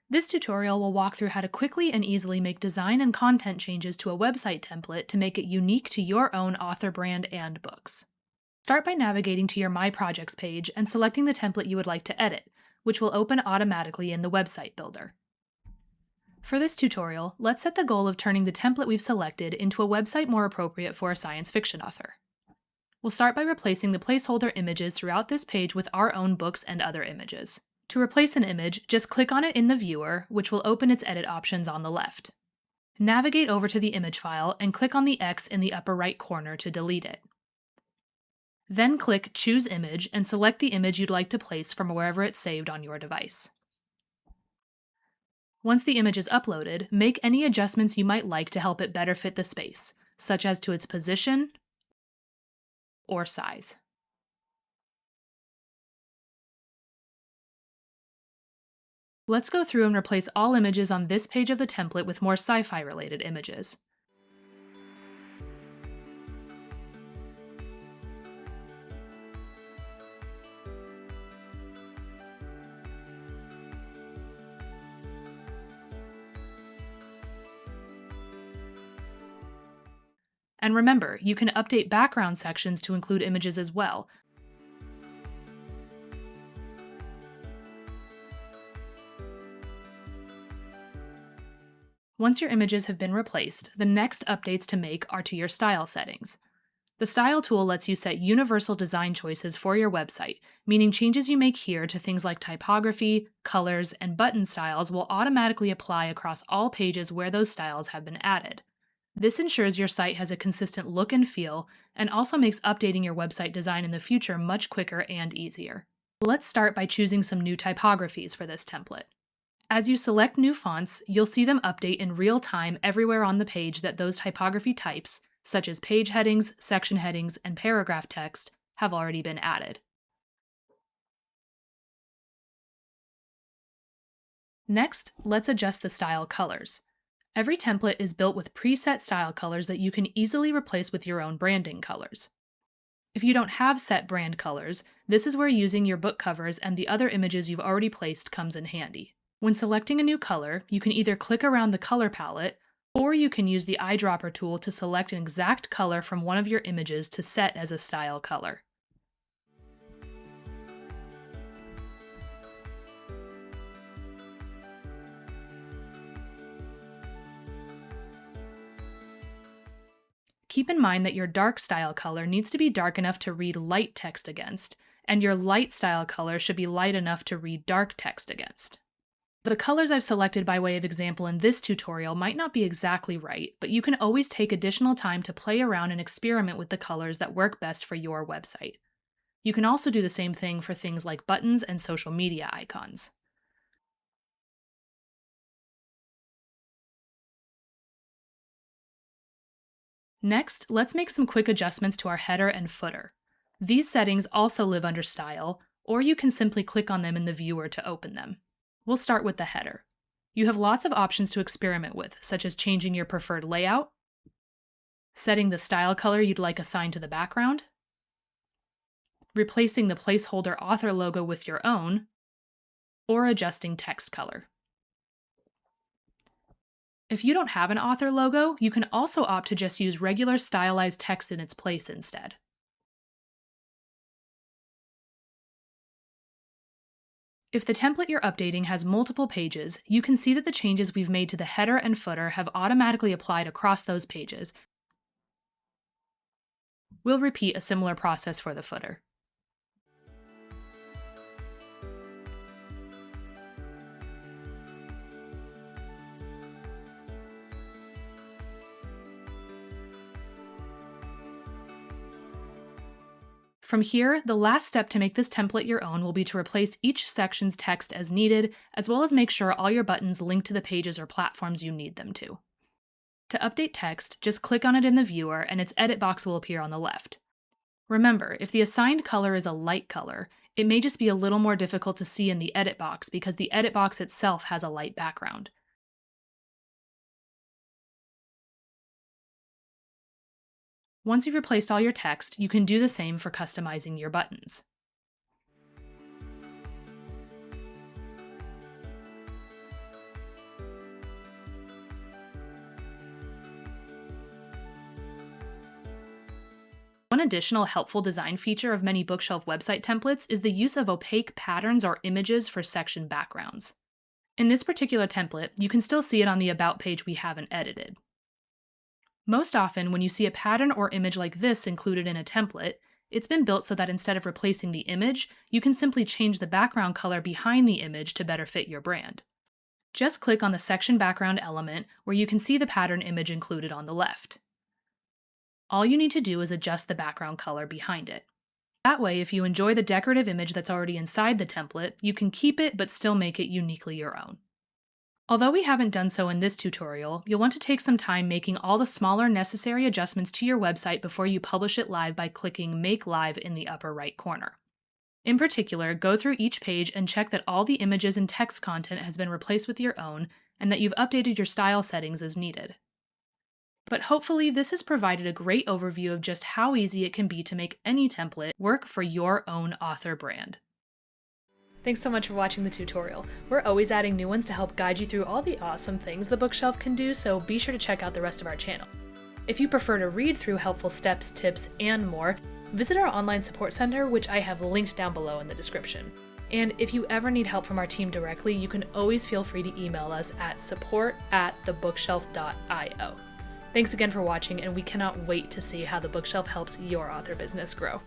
This tutorial will walk through how to quickly and easily make design and content changes to a website template to make it unique to your own author brand and books. Start by navigating to your My Projects page and selecting the template you would like to edit, which will open automatically in the website builder. For this tutorial, let's set the goal of turning the template we've selected into a website more appropriate for a science fiction author. We'll start by replacing the placeholder images throughout this page with our own books and other images. To replace an image, just click on it in the viewer, which will open its edit options on the left. Navigate over to the image file and click on the X in the upper right corner to delete it. Then click Choose Image and select the image you'd like to place from wherever it's saved on your device. Once the image is uploaded, make any adjustments you might like to help it better fit the space, such as to its position or size. Let's go through and replace all images on this page of the template with more sci-fi related images. And remember, you can update background sections to include images as well. Once your images have been replaced, the next updates to make are to your style settings. The Style tool lets you set universal design choices for your website, meaning changes you make here to things like typography, colors, and button styles will automatically apply across all pages where those styles have been added. This ensures your site has a consistent look and feel, and also makes updating your website design in the future much quicker and easier. Let's start by choosing some new typographies for this template. As you select new fonts, you'll see them update in real time everywhere on the page that those typography types, such as page headings, section headings, and paragraph text, have already been added. Next, let's adjust the style colors. Every template is built with preset style colors that you can easily replace with your own branding colors. If you don't have set brand colors, this is where using your book covers and the other images you've already placed comes in handy. When selecting a new color, you can either click around the color palette, or you can use the eyedropper tool to select an exact color from one of your images to set as a style color. Keep in mind that your dark style color needs to be dark enough to read light text against, and your light style color should be light enough to read dark text against. The colors I've selected by way of example in this tutorial might not be exactly right, but you can always take additional time to play around and experiment with the colors that work best for your website. You can also do the same thing for things like buttons and social media icons. Next, let's make some quick adjustments to our header and footer. These settings also live under Style, or you can simply click on them in the viewer to open them. We'll start with the header. You have lots of options to experiment with, such as changing your preferred layout, setting the style color you'd like assigned to the background, replacing the placeholder author logo with your own, or adjusting text color. If you don't have an author logo, you can also opt to just use regular stylized text in its place instead. If the template you're updating has multiple pages, you can see that the changes we've made to the header and footer have automatically applied across those pages. We'll repeat a similar process for the footer. From here, the last step to make this template your own will be to replace each section's text as needed, as well as make sure all your buttons link to the pages or platforms you need them to. To update text, just click on it in the viewer and its edit box will appear on the left. Remember, if the assigned color is a light color, it may just be a little more difficult to see in the edit box because the edit box itself has a light background. Once you've replaced all your text, you can do the same for customizing your buttons. One additional helpful design feature of many bookshelf website templates is the use of opaque patterns or images for section backgrounds. In this particular template, you can still see it on the About page we haven't edited. Most often, when you see a pattern or image like this included in a template, it's been built so that instead of replacing the image, you can simply change the background color behind the image to better fit your brand. Just click on the section background element where you can see the pattern image included on the left. All you need to do is adjust the background color behind it. That way, if you enjoy the decorative image that's already inside the template, you can keep it but still make it uniquely your own. Although we haven't done so in this tutorial, you'll want to take some time making all the smaller necessary adjustments to your website before you publish it live by clicking Make Live in the upper right corner. In particular, go through each page and check that all the images and text content has been replaced with your own and that you've updated your style settings as needed. But hopefully this has provided a great overview of just how easy it can be to make any template work for your own author brand. Thanks so much for watching the tutorial. We're always adding new ones to help guide you through all the awesome things the bookshelf can do, so be sure to check out the rest of our channel. If you prefer to read through helpful steps, tips, and more, visit our online support center, which I have linked down below in the description. And if you ever need help from our team directly, you can always feel free to email us at support@thebookshelf.io. Thanks again for watching, and we cannot wait to see how the bookshelf helps your author business grow.